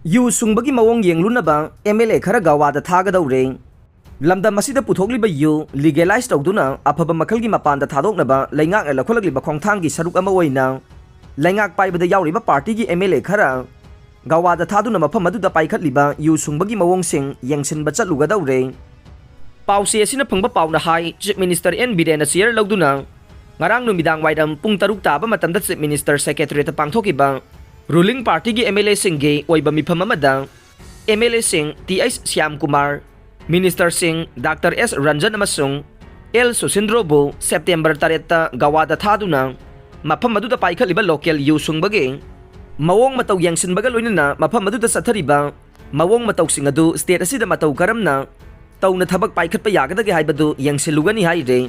ꯌꯨ ꯁꯨꯡꯕꯒꯤ ꯃꯑꯣꯡ ꯌꯦꯡꯂꯨꯅꯕ MLA ꯈꯔ ꯒꯋꯥꯗ ꯊꯥꯒꯗꯧꯔꯦ꯫ ꯂꯝꯗꯝ ꯑꯁꯤꯗ ꯄꯨꯊꯣꯛꯂꯤꯕ ꯌꯨ ꯂꯤꯒꯦꯂꯥꯏꯖ ꯇꯧꯗꯨꯅ ꯑꯐꯕ ꯃꯈꯜꯒꯤ ꯃꯄꯥꯟꯗ ꯊꯥꯗꯣꯛꯅꯕ ꯂꯩꯉꯥꯛꯅ ꯂꯧꯈꯠꯂꯛꯂꯤꯕ ꯈꯣꯡꯊꯥꯡꯒꯤ ꯁꯔꯨꯛ ꯑꯃ ꯑꯣꯏꯅ ꯂꯩꯉꯥꯛ ꯄꯥꯏꯕꯗ ꯌꯥꯎꯔꯤꯕ ꯄꯥꯔꯇꯤꯒꯤ MLA ꯈꯔ ꯒꯋꯥꯗ ꯊꯥꯗꯨꯅ ꯃꯐꯝ ꯑꯗꯨꯗ ꯄꯥꯏꯈꯠꯂꯤꯕ ꯌꯨ ꯁꯨꯡꯕꯒꯤ ꯃꯑꯣꯡꯁꯤꯡ ꯌꯦꯡꯁꯤꯟꯕ ꯆꯠꯂꯨꯒꯗꯧꯔꯦ꯫ ꯄꯥꯎꯆꯦ ꯑꯁꯤꯅ ꯐꯪꯕ ꯄꯥꯎꯅ ꯍꯥꯏ ꯆꯤꯞ ꯃꯤꯅꯤꯁꯇꯔ N ꯕꯤꯔꯦꯟꯅ ꯆꯤꯌꯔ ꯂꯧꯗꯨꯅ ꯉꯔꯥꯡ ꯅꯨꯃꯤꯗꯥꯡ ꯋꯥꯏꯔꯝ ꯄꯨꯡ 6 ꯇꯥꯕ ꯃꯇꯝꯗ ꯆꯤꯞ ꯃꯤꯅꯤꯁꯇꯔ ꯁꯦꯀ꯭ꯔꯦꯇꯔꯤꯌꯦꯠꯇ ꯄꯥꯡꯊꯣꯛꯈꯤꯕ ꯔꯨꯂꯤꯡ ꯄꯥꯔꯇꯤꯒꯤ MLA-ꯁꯤꯡꯒꯤ ꯑꯣꯏꯕ ꯃꯤꯐꯝ ꯑꯃꯗ MLA-ꯁꯤꯡ TH ꯁ꯭ꯌꯥꯝꯀꯨꯃꯥꯔ, ꯃꯤꯅꯤꯁꯇꯔꯁꯤꯡ ꯗꯥꯛꯇꯔ S ꯔꯟꯖꯟ ꯑꯃꯁꯨꯡ L ꯁꯨꯁꯤꯟꯗ꯭ꯔꯣꯕꯨ ꯁꯦꯞꯇꯦꯝꯕꯔ 7ꯇ ꯒꯋꯥꯗ ꯊꯥꯗꯨꯅ ꯃꯐꯝ ꯑꯗꯨꯗ ꯄꯥꯏꯈꯠꯂꯤꯕ ꯂꯣꯀꯦꯜ ꯌꯨ ꯁꯨꯡꯕꯒꯤ ꯃꯑꯣꯡ ꯃꯇꯧ ꯌꯦꯡꯁꯤꯟꯕꯒ ꯂꯣꯏꯅꯅ ꯃꯐꯝ ꯑꯗꯨꯗ ꯆꯠꯊꯔꯤꯕ ꯃꯑꯣꯡ ꯃꯇꯧꯁꯤꯡ ꯑꯗꯨ ꯁ꯭ꯇꯦꯠ ꯑꯁꯤꯗ ꯃꯇꯧ ꯀꯔꯝꯅ ꯇꯧꯅ ꯊꯕꯛ ꯄꯥꯏꯈꯠꯄ ꯌꯥꯒꯗꯒꯦ ꯍꯥꯏꯕꯗꯨ ꯌꯦꯡꯁꯤꯜꯂꯨꯒꯅꯤ ꯍꯥꯏꯔꯦ꯫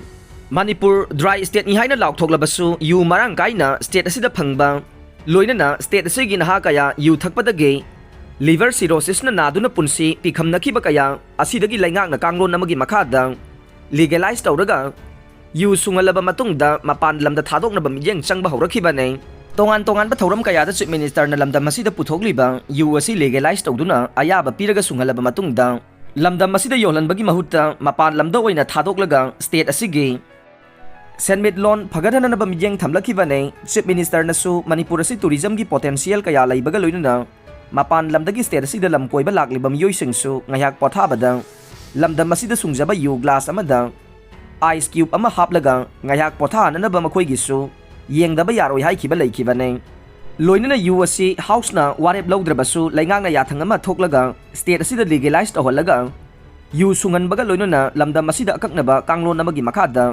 ꯃꯅꯤꯄꯨꯔ ꯗ꯭ꯔꯥꯏ ꯁ꯭ꯇꯦꯠꯅꯤ ꯍꯥꯏꯅ ꯂꯥꯎꯊꯣꯛꯂꯕꯁꯨ ꯌꯨ ꯃꯔꯥꯡ ꯀꯥꯏꯅ ꯁ꯭ꯇꯦꯠ ꯑꯁꯤꯗ ꯐꯪꯕ ꯂꯣꯏꯅꯅ ꯁ꯭ꯇꯦꯠ ꯑꯁꯤꯒꯤ ꯅꯍꯥ ꯀꯌꯥ ꯌꯨ ꯊꯛꯄꯗꯒꯤ ꯂꯤꯚꯔ ꯁꯤꯔꯣꯁꯤꯁꯅ ꯅꯥꯗꯨꯅ ꯄꯨꯟꯁꯤ ꯄꯤꯈꯝꯅꯈꯤꯕ ꯀꯌꯥ ꯑꯁꯤꯗꯒꯤ ꯂꯩꯉꯥꯛꯅ ꯀꯥꯡꯂꯣꯟ ꯑꯃꯒꯤ ꯃꯈꯥꯗ ꯂꯤꯒꯦꯂꯥꯏꯖ ꯇꯧꯔꯒ ꯌꯨ ꯁꯨꯡꯍꯜꯂꯕ ꯃꯇꯨꯡꯗ ꯃꯄꯥꯟ ꯂꯝꯗ ꯊꯥꯗꯣꯛꯅꯕ ꯃꯤꯠꯌꯦꯡ ꯆꯪꯕ ꯍꯧꯔꯛꯈꯤꯕꯅꯤ꯫ ꯇꯣꯉꯥꯟ-ꯇꯣꯉꯥꯟꯕ ꯊꯧꯔꯝ ꯀꯌꯥꯗ ꯆꯤꯞ ꯃꯤꯅꯤꯁꯇꯔꯅ ꯂꯝꯗꯝ ꯑꯁꯤꯗ ꯄꯨꯊꯣꯛꯂꯤꯕ ꯌꯨ ꯑꯁꯤ ꯂꯤꯒꯦꯂꯥꯏꯖ ꯇꯧꯗꯨꯅ ꯑꯌꯥꯕ ꯄꯤꯔꯒ ꯁꯨꯡꯍꯜꯂꯕ ꯃꯇꯨꯡꯗ ꯂꯝꯗꯝ ꯑꯁꯤꯗ ꯌꯣꯜꯍꯟꯕꯒꯤ ꯃꯍꯨꯠꯇ ꯃꯄꯥꯟ ꯂꯝꯗ ꯑꯣꯏꯅ ꯊꯥꯗꯣꯛꯂꯒ ꯁ꯭ꯇꯦꯠ ꯑꯁꯤꯒꯤ ꯁꯦꯟꯃꯤꯠꯂꯣꯟ ꯐꯒꯠꯍꯟꯅꯕ ꯃꯤꯠꯌꯦꯡ ꯊꯝꯂꯛꯈꯤꯕꯅꯤ꯫ ꯆꯤꯞ ꯃꯤꯅꯤꯁꯇꯔꯅꯁꯨ ꯃꯅꯤꯄꯨꯔ ꯑꯁꯤ ꯇꯨꯔꯤꯖꯝꯒꯤ ꯄꯣꯇꯦꯟꯁꯤꯌꯦꯜ ꯀꯌꯥ ꯂꯩꯕꯒ ꯂꯣꯏꯅꯅ ꯃꯄꯥꯟ ꯂꯝꯗꯒꯤ ꯁ꯭ꯇꯦꯠ ꯑꯁꯤꯗ ꯂꯝ ꯀꯣꯏꯕ ꯂꯥꯛꯂꯤꯕ ꯃꯤꯑꯣꯏꯁꯤꯡꯁꯨ ꯉꯥꯏꯍꯥꯛ ꯄꯣꯊꯥꯕꯗ ꯂꯝꯗꯝ ꯑꯁꯤꯗ ꯁꯨꯡꯖꯕ ꯌꯨ ꯒ꯭ꯂꯥꯁ ꯑꯃꯗ ꯑꯥꯏꯁ ꯀ꯭ꯌꯨꯕ ꯑꯃ ꯍꯥꯞꯂꯒ ꯉꯥꯏꯍꯥꯛ ꯄꯣꯊꯥꯍꯟꯅꯕ ꯃꯈꯣꯏꯒꯤꯁꯨ ꯌꯦꯡꯗꯕ ꯌꯥꯔꯣꯏ ꯍꯥꯏꯈꯤꯕ ꯂꯩꯈꯤꯕꯅꯤ꯫ ꯂꯣꯏꯅꯅ ꯌꯨ ꯑꯁꯤ ꯍꯥꯎꯁꯅ ꯋꯥꯔꯦꯞ ꯂꯧꯗ꯭ꯔꯕꯁꯨ ꯂꯩꯉꯥꯛꯅ ꯌꯥꯊꯪ ꯑꯃ ꯊꯣꯛꯂꯒ ꯁ꯭ꯇꯦꯠ ꯑꯁꯤꯗ ꯂꯤꯒꯦꯂꯥꯏꯖ ꯇꯧꯍꯜꯂꯒ ꯌꯨ ꯁꯨꯡꯍꯟꯕꯒ ꯂꯣꯏꯅꯅ ꯂꯝꯗꯝ ꯑꯁꯤꯗ ꯑꯀꯛꯅꯕ ꯀꯥꯡꯂꯣꯟ ꯑꯃꯒꯤ ꯃꯈꯥꯗ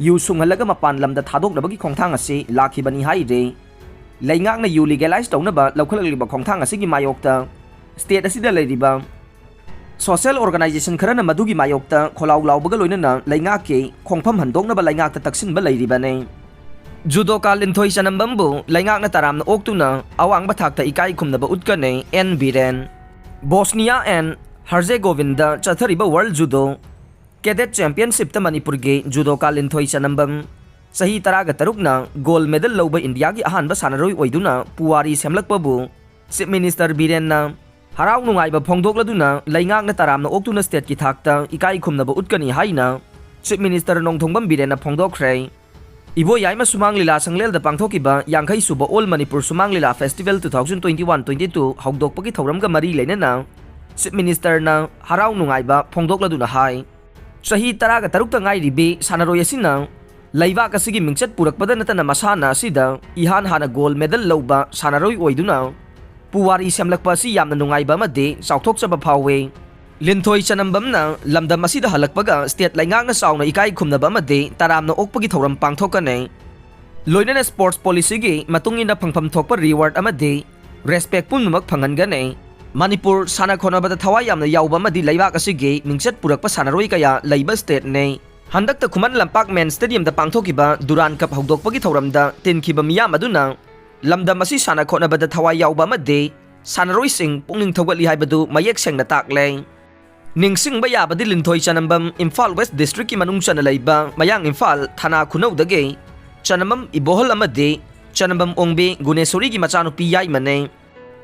ꯌꯨ ꯁꯨꯡꯍꯜꯂꯒ ꯃꯄꯥꯟ ꯂꯝꯗ ꯊꯥꯗꯣꯛꯅꯕꯒꯤ ꯈꯣꯡꯊꯥꯡ ꯑꯁꯤ ꯂꯥꯛꯈꯤꯕꯅꯤ ꯍꯥꯏꯔꯦ꯫ ꯂꯩꯉꯥꯛꯅ ꯌꯨ ꯂꯤꯒꯦꯂꯥꯏꯖ ꯇꯧꯅꯕ ꯂꯧꯈꯠꯂꯛꯂꯤꯕ ꯈꯣꯡꯊꯥꯡ ꯑꯁꯤꯒꯤ ꯃꯥꯌꯣꯛꯇ ꯁ꯭ꯇꯦꯠ ꯑꯁꯤꯗ ꯂꯩꯔꯤꯕ ꯁꯣꯁꯤꯌꯦꯜ ꯑꯣꯔꯒꯅꯥꯏꯖꯦꯁꯟ ꯈꯔꯅ ꯃꯗꯨꯒꯤ ꯃꯥꯌꯣꯛꯇ ꯈꯣꯜꯂꯥꯎ ꯂꯥꯎꯕꯒ ꯂꯣꯏꯅꯅ ꯂꯩꯉꯥꯛꯀꯤ ꯈꯣꯡꯐꯝ ꯍꯟꯗꯣꯛꯅꯕ ꯂꯩꯉꯥꯛꯇ ꯇꯛꯁꯤꯟꯕ ꯂꯩꯔꯤꯕꯅꯤ꯫ ꯖꯨꯗꯣꯀꯥ ꯂꯤꯟꯊꯣꯏ ꯆꯅꯝꯕꯝꯕꯨ ꯂꯩꯉꯥꯛꯅ ꯇꯔꯥꯝꯅ ꯑꯣꯛꯇꯨꯅ ꯑꯋꯥꯡꯕ ꯊꯥꯛꯇ ꯏꯀꯥꯏ ꯈꯨꯝꯅꯕ ꯎꯠꯀꯅꯤ N ꯕꯤꯔꯦꯟ꯫ ꯕꯣꯁꯅꯤꯌꯥ ꯑꯦꯟ ꯍꯔꯖꯦꯒꯣꯚꯤꯟꯗ ꯆꯠꯊꯔꯤꯕ ꯋꯥꯔꯜड ꯖꯨꯗꯣ ꯀꯦꯗꯦꯠ ꯆꯦꯝꯄꯤꯌꯟꯁꯤꯞꯇ ꯃꯅꯤꯄꯨꯔꯒꯤ ꯖꯨꯗꯣꯀꯥ ꯂꯤꯟꯊꯣꯏ ꯆꯅꯝꯕꯝ ꯆꯍꯤ 13ꯅ ꯒꯣꯜ ꯃꯦꯗꯜ ꯂꯧꯕ ꯏꯟꯗꯤꯌꯥꯒꯤ ꯑꯍꯥꯟꯕ ꯁꯥꯟꯅꯔꯣꯏ ꯑꯣꯏꯗꯨꯅ ꯄꯨꯋꯥꯔꯤ ꯁꯦꯝꯂꯛꯄꯕꯨ ꯆꯤꯞ ꯃꯤꯅꯤꯁꯇꯔ ꯕꯤꯔꯦꯟꯅ ꯍꯔꯥꯎ ꯅꯨꯡꯉꯥꯏꯕ ꯐꯣꯡꯗꯣꯛꯂꯗꯨꯅ ꯂꯩꯉꯥꯛꯅ ꯇꯔꯥꯝꯅ ꯑꯣꯛꯇꯨꯅ ꯁ꯭ꯇꯦꯠꯀꯤ ꯊꯥꯛꯇ ꯏꯀꯥꯏ ꯈꯨꯝꯅꯕ ꯎꯠꯀꯅꯤ ꯍꯥꯏꯅ ꯆꯤꯞ ꯃꯤꯅꯤꯁꯇꯔ ꯅꯣꯡꯊꯣꯝꯕꯝ ꯕꯤꯔꯦꯟꯅ ꯐꯣꯡꯗꯣꯛꯈ꯭ꯔꯦ꯫ ꯏꯕꯣꯌꯥꯏꯃ ꯁꯨꯃꯥꯡ ꯂꯤꯂꯥ ꯁꯪꯂꯦꯜꯗ ꯄꯥꯡꯊꯣꯛꯈꯤꯕ 50ꯁꯨꯕ ꯑꯣꯜ ꯃꯅꯤꯄꯨꯔ ꯁꯨꯃꯥꯡ ꯂꯤꯂꯥ ꯐꯦꯁꯇꯤꯚꯦꯜ 2021-22 ꯍꯧꯗꯣꯛꯄꯒꯤ ꯊꯧꯔꯝꯒ ꯃꯔꯤ ꯂꯩꯅꯅ ꯆꯤꯞ ꯃꯤꯅꯤꯁꯇꯔꯅ ꯍꯔꯥꯎ ꯅꯨꯡꯉꯥꯏꯕ ꯐꯣꯡꯗꯣꯛꯂꯗꯨꯅ ꯍꯥꯏ ꯆꯍꯤ 13ꯇ ꯉꯥꯏꯔꯤꯕꯤ ꯁꯥꯟꯅꯔꯣꯏ ꯑꯁꯤꯅ ꯂꯩꯕꯥꯛ ꯑꯁꯤꯒꯤ ꯃꯤꯡꯆꯠ ꯄꯨꯔꯛꯄꯗ ꯅꯠꯇꯅ ꯃꯁꯥꯟꯅ ꯑꯁꯤꯗ ꯏꯍꯥꯟ ꯍꯥꯟꯅ ꯒꯣꯜ ꯃꯦꯗꯜ ꯂꯧꯕ ꯁꯥꯟꯅꯔꯣꯏ ꯑꯣꯏꯗꯨꯅ ꯄꯨꯋꯥꯔꯤ ꯁꯦꯝꯂꯛꯄ ꯑꯁꯤ ꯌꯥꯝꯅ ꯅꯨꯡꯉꯥꯏꯕ ꯑꯃꯗꯤ ꯆꯥꯎꯊꯣꯛꯆꯕ ꯐꯥꯎꯏ꯫ ꯂꯤꯟꯊꯣꯏ ꯆꯅꯝꯕꯝꯅ ꯂꯝꯗꯝ ꯑꯁꯤꯗ ꯍꯜꯂꯛꯄꯒ ꯁ꯭ꯇꯦꯠ ꯂꯩꯉꯥꯛꯅ ꯆꯥꯎꯅ ꯏꯀꯥꯏ ꯈꯨꯝꯅꯕ ꯑꯃꯗꯤ ꯇꯔꯥꯝꯅ ꯑꯣꯛꯄꯒꯤ ꯊꯧꯔꯝ ꯄꯥꯡꯊꯣꯛꯀꯅꯤ꯫ ꯂꯣꯏꯅꯅ ꯁ꯭ꯄꯣꯔꯠꯁ ꯄꯣꯂꯤꯁꯤꯒꯤ ꯃꯇꯨꯡꯏꯟꯅ ꯐꯪꯐꯝ ꯊꯣꯛꯄ ꯔꯤꯋꯥꯔꯗ ꯑꯃꯗꯤ ꯔꯦꯁꯄꯦꯛ ꯄꯨꯝꯅꯃꯛ ꯐꯪꯍꯟꯒꯅꯤ꯫ ꯃꯅꯤꯄꯨꯔ ꯁꯥꯟꯅ ꯈꯣꯠꯅꯕꯗ ꯊꯋꯥꯏ ꯌꯥꯝꯅ ꯌꯥꯎꯕ ꯑꯃꯗꯤ ꯂꯩꯕꯥꯛ ꯑꯁꯤꯒꯤ ꯃꯤꯡꯆꯠ ꯄꯨꯔꯛꯄ ꯁꯥꯟꯅꯔꯣꯏ ꯀꯌꯥ ꯂꯩꯕ ꯁ꯭ꯇꯦꯠꯅꯤ꯫ ꯍꯟꯗꯛꯇ ꯈꯨꯃꯟ ꯂꯝꯄꯥꯛ ꯃꯦꯟ ꯁ꯭ꯇꯦꯗꯤꯌꯝꯗ ꯄꯥꯡꯊꯣꯛꯈꯤꯕ ꯗꯨꯔꯥꯟ ꯀꯞ ꯍꯧꯗꯣꯛꯄꯒꯤ ꯊꯧꯔꯝꯗ ꯇꯤꯟꯈꯤꯕ ꯃꯤꯌꯥꯝ ꯑꯗꯨꯅ ꯂꯝꯗꯝ ꯑꯁꯤ ꯁꯥꯟꯅ ꯈꯣꯠꯅꯕꯗ ꯊꯋꯥꯏ ꯌꯥꯎꯕ ꯑꯃꯗꯤ ꯁꯥꯟꯅꯔꯣꯏꯁꯤꯡ ꯄꯨꯛꯅꯤꯡ ꯊꯧꯒꯠꯂꯤ ꯍꯥꯏꯕꯗꯨ ꯃꯌꯦꯛ ꯁꯦꯡꯅ ꯇꯥꯛꯂꯦ꯫ ꯅꯤꯡꯁꯤꯡꯕ ꯌꯥꯕꯗꯤ ꯂꯤꯟꯊꯣꯏ ꯆꯅꯝꯕꯝ ꯏꯝꯐꯥꯜ ꯋꯦꯁ ꯗꯤꯁꯇ꯭ꯔꯤꯛꯀꯤ ꯃꯅꯨꯡ ꯆꯟꯅ ꯂꯩꯕ ꯃꯌꯥꯡ ꯏꯝꯐꯥꯜ ꯊꯥꯅꯥ ꯈꯨꯅꯧꯗꯒꯤ ꯆꯅꯝꯕꯝ ꯏꯕꯣꯍꯜ ꯑꯃꯗꯤ ꯆꯅꯝꯕꯝ ꯑꯣꯡꯕꯤ ꯒꯨꯅꯦꯁꯣꯔꯤꯒꯤ ꯃꯆꯥꯅꯨꯄꯤ ꯌꯥꯏꯃꯅꯤ꯫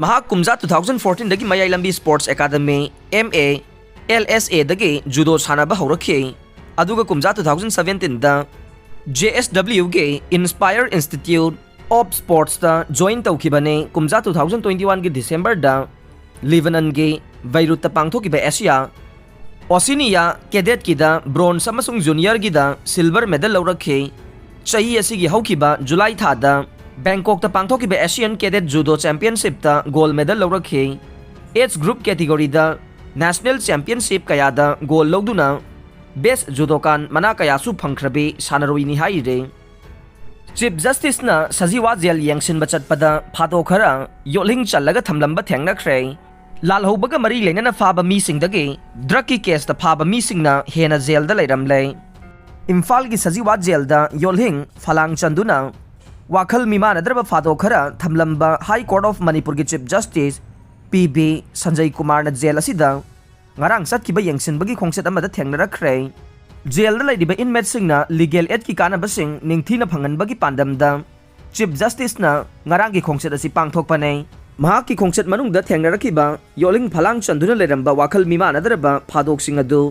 ꯃꯍꯥꯛ ꯀꯨꯝꯖꯥ 2014ꯗꯒꯤ ꯃꯌꯥꯏ ꯂꯝꯕꯤ ꯁ꯭ꯄꯣꯔꯠꯁ ꯑꯦꯀꯥꯗꯃꯤ MA LSAꯗꯒꯤ ꯖꯨꯗꯣ ꯁꯥꯟꯅꯕ ꯍꯧꯔꯛꯈꯤ ꯑꯗꯨꯒ ꯀꯨꯝꯖꯥ 2017ꯗ JSWꯒꯤ ꯏꯟꯁꯄꯥꯌꯔ ꯏꯟꯁꯇꯤꯇ꯭ꯌꯨꯠ ꯑꯣꯐ ꯁ꯭ꯄꯣꯔꯠꯁꯇ ꯖꯣꯏꯟ ꯇꯧꯈꯤꯕꯅꯤ꯫ ꯀꯨꯝꯖꯥ 2021ꯒꯤ ꯗꯤꯁꯦꯝꯕꯔꯗ ꯂꯤꯕꯅꯟꯒꯤ ꯕꯩꯔꯨꯠꯇ ꯄꯥꯡꯊꯣꯛꯈꯤꯕ ꯑꯦꯁꯤꯌꯥ ꯑꯣꯁꯤꯅꯤꯌꯥ ꯀꯦꯗꯦꯠꯀꯤꯗ ꯕ꯭ꯔꯣꯟꯖ ꯑꯃꯁꯨꯡ ꯖꯨꯅꯤꯌꯔꯒꯤꯗ ꯁꯤꯜꯚꯔ ꯃꯦꯗꯜ ꯂꯧꯔꯛꯈꯤ꯫ ꯆꯍꯤ ꯑꯁꯤꯒꯤ ꯍꯧꯈꯤꯕ ꯖꯨꯂꯥꯏ ꯊꯥꯗ ꯕꯦꯡꯀꯣꯛꯇ ꯄꯥꯡꯊꯣꯛꯈꯤꯕ ꯑꯦꯁꯤꯌꯥꯟ ꯀꯦꯗꯦꯠ ꯖꯨꯗꯣ ꯆꯦꯝꯄꯤꯌꯟꯁꯤꯞꯇ ꯒꯣꯜ ꯃꯦꯗꯜ ꯂꯧꯔꯛꯈꯤ꯫ ꯑꯦꯖ ꯒ꯭ꯔꯨꯞ ꯀꯦꯇꯦꯒꯣꯔꯤꯗ ꯅꯦꯁꯅꯦꯜ ꯆꯦꯝꯄꯤꯌꯟꯁꯤꯞ ꯀꯌꯥꯗ ꯒꯣꯜ ꯂꯧꯗꯨꯅ ꯕꯦꯁ ꯖꯨꯗꯣꯀꯥꯟ ꯃꯅꯥ ꯀꯌꯥꯁꯨ ꯐꯪꯈ꯭ꯔꯕꯤ ꯁꯥꯟꯅꯔꯣꯏꯅꯤ ꯍꯥꯏꯔꯦ꯫ ꯆꯤꯞ ꯖꯁꯇꯤꯁꯅ ꯁꯖꯤꯋꯥ ꯖꯦꯜ ꯌꯦꯡꯁꯤꯟꯕ ꯆꯠꯄꯗ ꯐꯥꯗꯣ ꯈꯔ ꯌꯣꯠꯂꯤꯡ ꯆꯜꯂꯒ ꯊꯝꯂꯝꯕ ꯊꯦꯡꯅꯈ꯭ꯔꯦ꯫ ꯂꯥꯜꯍꯧꯕꯒ ꯃꯔꯤ ꯂꯩꯅꯅ ꯐꯥꯕ ꯃꯤꯁꯤꯡꯗꯒꯤ ꯗ꯭ꯔꯒꯀꯤ ꯀꯦꯁꯇ ꯐꯥꯕ ꯃꯤꯁꯤꯡꯅ ꯍꯦꯟꯅ ꯖꯦꯜꯗ ꯂꯩꯔꯝꯂꯦ꯫ ꯏꯝꯐꯥꯜꯒꯤ ꯁꯖꯤꯋꯥ ꯖꯦꯜꯗ ꯌꯣꯠꯂꯤꯡ ꯐꯂꯥꯡ ꯆꯟꯗꯨꯅ ꯋꯥꯈꯜ ꯃꯤꯃꯥꯟꯅꯗ꯭ꯔꯕ ꯐꯥꯗꯣ ꯈꯔ ꯊꯝꯂꯝꯕ ꯍꯥꯏ ꯀꯣꯔꯠ ꯑꯣꯐ ꯃꯅꯤꯄꯨꯔꯒꯤ ꯆꯤꯞ ꯖꯁꯇꯤꯁ PB ꯁꯟꯖꯩ ꯀꯨꯃꯥꯔꯅ ꯖꯦꯜ ꯑꯁꯤꯗ ꯉꯔꯥꯡ ꯆꯠꯈꯤꯕ ꯌꯦꯡꯁꯤꯟꯕꯒꯤ ꯈꯣꯡꯆꯠ ꯑꯃꯗ ꯊꯦꯡꯅꯔꯛꯈ꯭ꯔꯦ꯫ ꯖꯦꯜꯗ ꯂꯩꯔꯤꯕ ꯏꯟꯃꯦꯠꯁꯤꯡꯅ ꯂꯤꯒꯦꯜ ꯑꯦꯗꯀꯤ ꯀꯥꯟꯅꯕꯁꯤꯡ ꯅꯤꯡꯊꯤꯅ ꯐꯪꯍꯟꯕꯒꯤ ꯄꯥꯟꯗꯝꯗ ꯆꯤꯞ ꯖꯁꯇꯤꯁꯅ ꯉꯔꯥꯡꯒꯤ ꯈꯣꯡꯆꯠ ꯑꯁꯤ ꯄꯥꯡꯊꯣꯛꯄꯅꯤ꯫ महाकी खोंगचत मनुंगदा थेंगनरखिबा योलिंग फलांग चंदुना लेरंबा वाखल मिमानदरबा फादोकसिंग अदु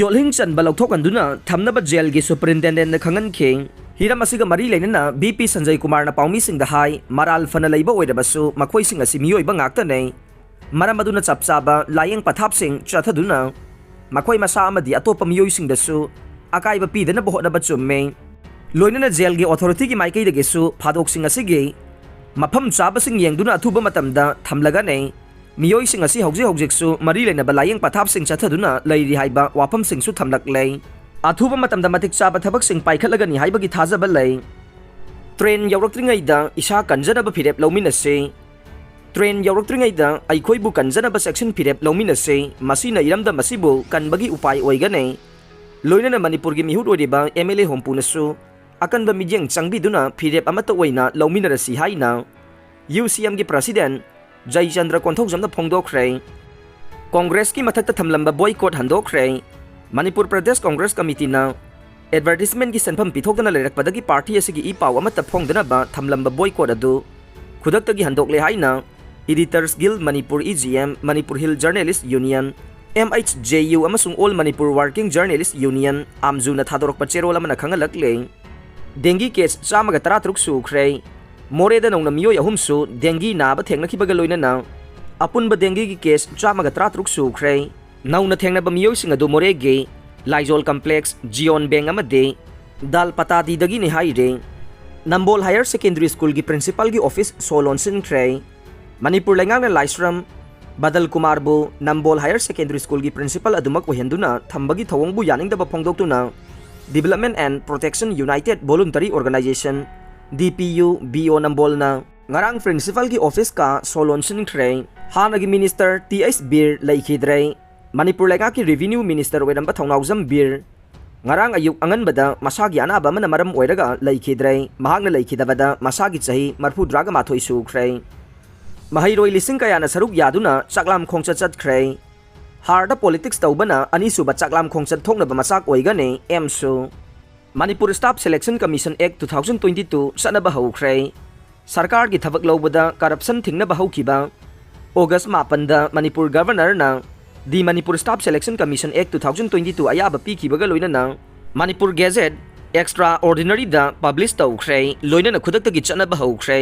योलिंग चंबा लौथोकंदुना थमनबा जेलगी सुपरिटेंडेंट खंगनखे हिरम असिगा मरी लेनना बीपी संजय कुमार ना पाउमीसिंग हाई मराल फन लेबा ओइरबसु मखोइसिंग असि मियोइबा ngaktane maram aduna chapchaba layeng pathapsing chathaduna makhoi masa amadi atopa miyoising dasu akaiba pidana bohna bachumme loinana jail gi authority gi maikai de gesu phadoksing asigi mafam chabasing yengduna athuba matamda thamlaga nei miyoising asi hauji haujeksu mari lena balayeng pathapsing chathaduna leiri haiba wafam sing su thamlak lei athuba matamda matik chaba thabak sing paikhatlaga ni haiba gi thajaba lei train yawraktringai da isa kanjana ba phirep lominase train yawraktringai da aikoi bu kanjana ba section phirep lominase masina iramda masibu kanbagi upai oigane loinana manipur gi mihut odiba MLA hompunasu akanba midyang changbiduna phirep amata oina lominarasi haina UCM gi president Jai Chandra Konthokjamna phongdokre Congress ki mathakta thamlamba boycott handokre Manipur Pradesh Congress Committee na advertisement gi senpham pithokdana lerakpadagi party asigi ipaw amata phongdana ba thamlamba boycott adu khudakta gi handokle haina Editors Guild Manipur EGM Manipur Hill Journalist Union MHJU amasung All Manipur Working Journalist Union amjuna thadorokpa cherol amana khangalakle dengue case chamaga 13 sukre moreda nongna miyoi ahumsu dengue naba thengnakibaga loinana apunba dengue gi case chamaga 13 sukre nauna thengnaba miyoi sing adu morege Lysol Complex Gion Bank amade dal patadi dagi ni haire Nambol Higher Secondary School gi principal gi office solon sinkre Manipur lengang na Lysram Badal Kumar bu Nambol Higher Secondary School gi principal adumak ohenduna thambagi thawong bu yaning daba phongdoktuna Development and Protection United Voluntary Organization DPU BO Nambol na ngarang principal gi office ka solon sinkre hanagi minister TS Bir laikhidre Manipur lenga ki revenue minister wedamba thongnawjam Bir ngarang ayuk angan bada masagi anaba mana maram oiraga laikhidre mahagna laikhidabada masagi chahi marfu draga mathoi sukre mahairoi lising kaya na saruk yaduna chaklam khongcha chatkre harda politics taubana ani suba chaklam khongchat thokna ba masak oigane emsu Manipur Staff Selection Commission Act 2022 sanaba haukre sarkar gi thabak lobada corruption thingna ba haukiba August 8 da Manipur Governor na di Manipur Staff Selection Commission Act 2022 ayaba pikibaga loinana Manipur Gazette Extraordinary da publish tawkre loinana khudakta gi chanaba haukre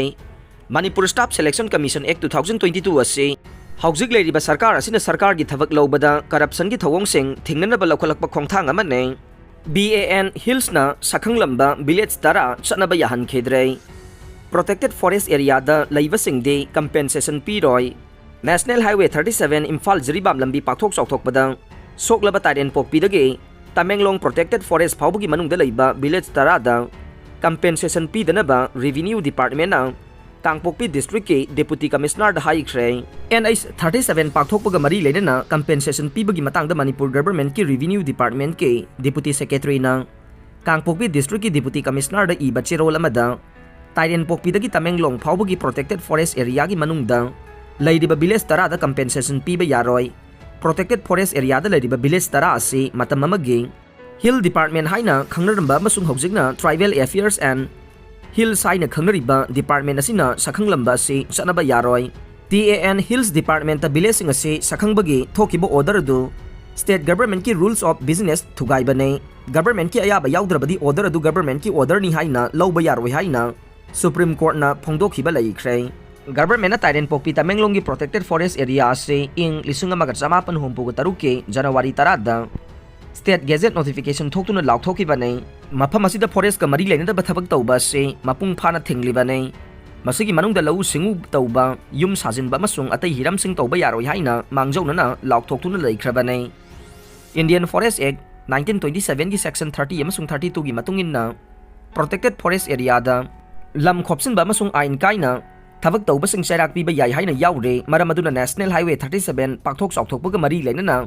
Manipur Staff Selection Commission Act 2022 ase Haujik leiriba sarkar asina sarkar gi thabak lobada corruption gi thawong sing thingnana ba lokhalakpa khongthang amane BAN Hills na sakhanglamba village tara chanaba yahan khedre Protected Forest Area da leiba sing de compensation piroi National Highway 37 Imphal Jiribam lambi pakthok chokthok badang soklaba taren pokpi dage Tamenglong Protected Forest phawbugi manungda leiba village tara da compensation pi dana ba Revenue Department na Tangpokpi District ke Deputy Commissioner da Hai Khrei NH 37 pakthokpaga mari leina compensation pibagi matangda Manipur Government ki Revenue Department ke Deputy Secretary na Tangpokpi District ki Deputy Commissioner da iba cherol amada Tairen Pokpi dagi Tamenglong phawbugi Protected Forest Area gi manungda leiriba village tara da compensation piba yaroi Protected Forest Area da leiriba village tara ase matam amagi Hill Department haina khangnaramba amasung haujikna Tribal Affairs and Hill Saina Khangnariba Department asina sakhanglamba ase chanaba yaroi TAN Hills Department ta bilesing ase sakhangbagi thokibo order du State Government ki Rules of Business thugaibane Government ki ayaba yaudravadi order du Government ki order ni haina lawba yaroi haina Supreme Court na phongdokhiba laikhre Government na Tairen Pokpi Tamenglong gi Protected Forest Area ase ing 1983 ke January 10 da State Gazette notification thoktuna lauthokibane mafam asida forest ka mari leina ba thabak tauba se mapung phana thinglibane masigi manungda lau singu tauba yum sajinba masung atai hiram sing tauba yaroi haina mangjauna na laukhoktuna leikrabane Indian Forest Act 1927 gi section 30 amasung 32 gi matungin na Protected Forest Area da lam khopsin ba masung ain kaina thabak tauba sing sairak pi ba yai haina yaure maramaduna National Highway 37 pakthok chokthok ba mari leina na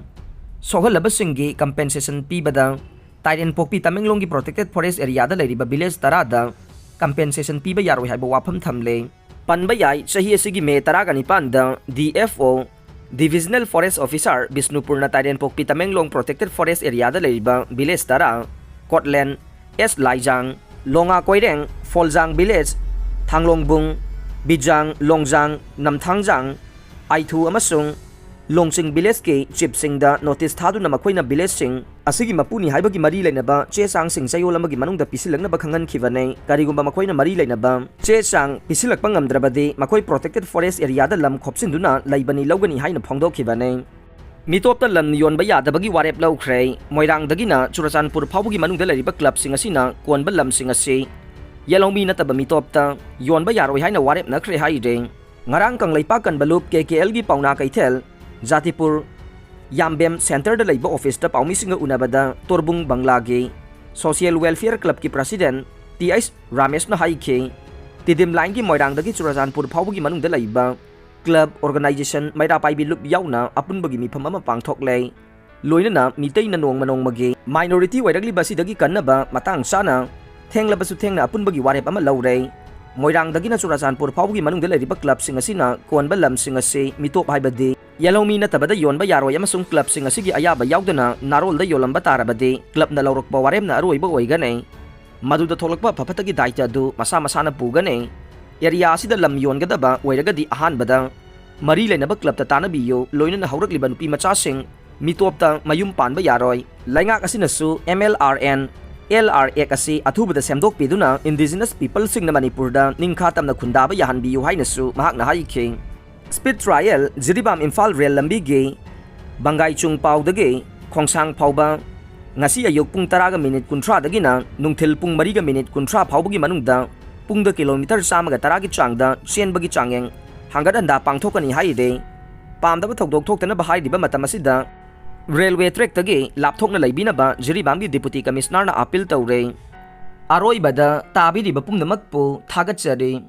sohalabasinggi compensation pibada Tairen Pokpi Tamenglong gi Protected Forest Area da leiriba village tara da compensation piba yaroi haiba wafam thamle panba yai chahi asigi me tara gani panda DFO Divisional Forest Officer Bisnupur na Tairen Pokpi Tamenglong Protected Forest Area da leiriba village tara Kotland S Laijang Longa Koireng Foljang Village Thanglongbung Bijang, Longjang, Namthangjang, Aithu amasung Longching village ki chipsingda notice thaduna makoina village sing asigi mapuni haibagi mari lainaba che sang sing sayol amagi manungda pisilaknaba khangan khibane karigumba makoina mari lainaba che sang pisilakpa ngamdrabadi makoi protected forest area da lam khopsinduna laibani lawgani haina phongdok khibane mitopta lam yonba yadabagi warep lawkhre moirang dagina Churachandpur phawbugi manungda lariba club sing asina konba lam sing asi yalongmi nataba mitopta yonba yaroi haina warep nakhre haideng ngarang kang leipakan balup KKL gi pauna kaithel Jatipur Yambem Center da laiba office da paumi singa unabada Torbung Banglagi Social Welfare Club ki president TS Ramesh na haike tidim line ki moirang da ki Churachandpur phawbugi manung da laiba club organization maira paibi lup yauna apun bagi mi phama pangthok lei loina na mitei na nong manong magi minority wairagli basi dagi kannaba matang sana thengla basu thengna apun bagi warep ama laurei moirang dagi na Churachandpur phawbugi manung da laiba club singa sina konba lam singa se mitop haibadi Yalongmi na tabada yonba yaroy amasung club sing asigi ayaba yaudana narol da yolamba tarabadi club na lawrokba warem na aroiba oigane maduda tholakpa phaphatagi daita du masa masana pugane area asida lam yongadaba oiragadi ahanbada mari lainaba club ta tanabiyo loina na haurakliba nupi macha sing mitopta mayum panba yaroy laingak asinasu MLRN LRA kasi athubada semdok piduna indigenous people sing na Manipurda ningkha tamna khundaba yahanbiyo hainasu mahakna haike Speed trial Jiribam Imphal Rail lambi gi Bangai chung pau dagi Khongsang phauba ngasi ayok pung 10 minute kunthra dagina nungthil pung 3 minute kunthra phaubugi manungda pungda kilometer 110 gi changda chenbagi changeng hangadanda pangthokani haide pamdaba thokdok thoktana bahai diba matam asida railway track dagi lapthokna laibina ba Jiribam gi deputy commissioner na appeal tawre aroi bada tabi diba pumnamakpu thagatchari